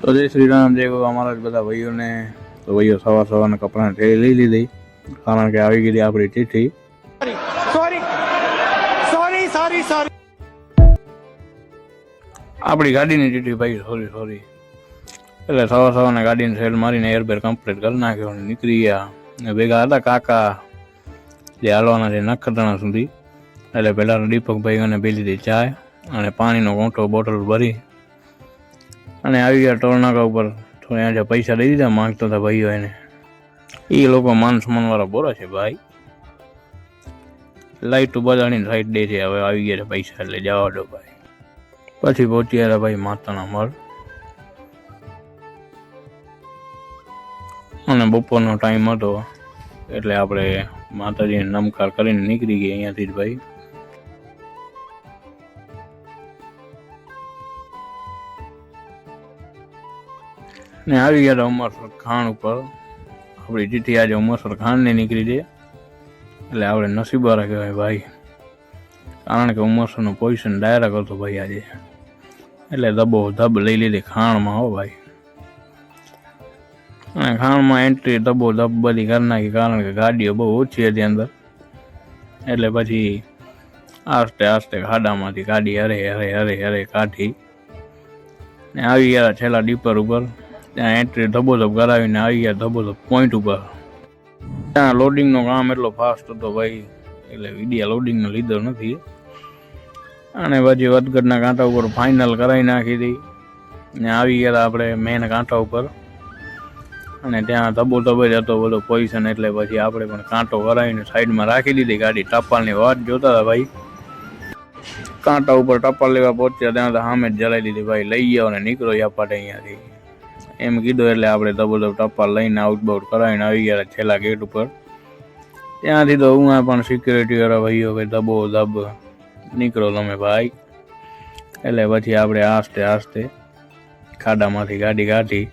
તો જય શ્રી રામ, જય ગોવા મહારાજ બધા ભાઈઓને. તો ભાઈઓ સવારના કપડાં ઠેલી લઈ લીધી, કારણ કે આવી ગઈ આપણી ચિઠ્ઠી. આપણી ગાડીની ચિઠ્ઠી ભાઈ, સોરી. એટલે સવારના ગાડીને સેલ મારીને એરબેર કમ્પ્લીટ કરી નાખ્યો, નીકળી ગયા. ભેગા હતા કાકા જે હાલવાના છે નખત્રાણા સુધી. એટલે પેલા દીપકભાઈ અને પી લીધી ચાય અને પાણીનો કોંટો બોટલ ભરી અને આવી ગયા ટોલનાકા ઉપર. થોડા જે પૈસા દઈ દીધા માંગતા હતા ભાઈઓ એને. એ લોકો માન સન્માન વાળા બોરા છે ભાઈ. લાઈટ બધાની સાઈડ દે છે. હવે આવી ગયા પૈસા એટલે જવા દો ભાઈ. પછી પહોંચ્યા હતા ભાઈ માતાના મળ. અને બપોરનો ટાઈમ હતો એટલે આપણે માતાજીને નમસ્કાર કરીને નીકળી ગયા અહીંયાથી જ ભાઈ. ને આવી ગયા ઉમરસર ખાણ ઉપર. આપણી ચિઠ્ઠી આજે ઉમરસર ખાંડની નીકળી છે એટલે આપણે નસીબવાળા કહેવાય ભાઈ. કારણ કે ઉમરસરનું પોઝિશન ડાયરેક્ટ હતો ભાઈ આજે. એટલે ધબ લઈ લીધી ખાણમાં હો ભાઈ. અને ખાણમાં એન્ટ્રી ધબ બધી કરી નાખી, કારણ કે ગાડીઓ બહુ ઓછી હતી અંદર. એટલે પછી આસ્તે આસ્તે ખાડામાંથી ગાડી હરે કાઢી ને આવી ગયા છેલ્લા ડીપર ઉપર. ત્યાં એન્ટ્રી ધબોધબ કરાવીને આવી ગયા ધબોધબ પોઈન્ટ ઉપર. ત્યાં લોડિંગનો કામ એટલો ફાસ્ટ હતો ભાઈ, એટલે વિડિયા લોડિંગનો લીધો નથી. અને પછી વધગઢના કાંઠા ઉપર ફાઇનલ કરાવી નાખી હતી ને આવી ગયા આપણે મેન કાંઠા ઉપર. અને ત્યાં ધબોધબ જ હતો બધો પોઝિશન. એટલે પછી આપણે પણ કાંટો કરાવીને સાઈડમાં રાખી દીધી ગાડી. ટપાલની વાત જોતા હતા ભાઈ. કાંટા ઉપર ટપાલ લેવા પહોંચ્યા ત્યાં તો સામે જ જલાઈ દીધી ભાઈ. લઈ જાઓ ને નીકળો યાપાટે અહીંયાથી એમ કીધું. એટલે આપણે ધબોધબ ટપાલ લઈને આઉટબાઉટ કરાવીને આવી ગયા છેલ્લા ગેટ ઉપર. ત્યાંથી તો હું પણ સિક્યુરિટી વાળા ભાઈઓ કે ધબોધબ નીકળો તમે ભાઈ. એટલે પછી આપણે આસ્તે ખાડામાંથી ગાડી કાઢી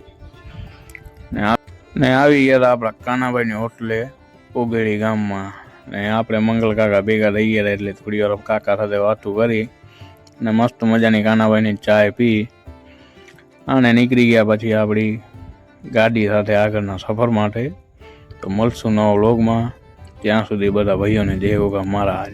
ને આવી ગયા આપણા કાનાભાઈની હોટલે ઉગેડી ગામમાં. ને આપણે મંગલ કાકા ભેગા થઈ ગયા એટલે થોડી વાર કાકા સાથે વાતું કરી ને મસ્ત મજાની કાનાભાઈની ચાય પી અને નીકળી ગયા પછી આપણી ગાડી સાથે આગળના સફર માટે. તો મળશું નવા વ્લોગમાં. ત્યાં સુધી બધા ભાઈઓને જય ગોગા મહારાજ.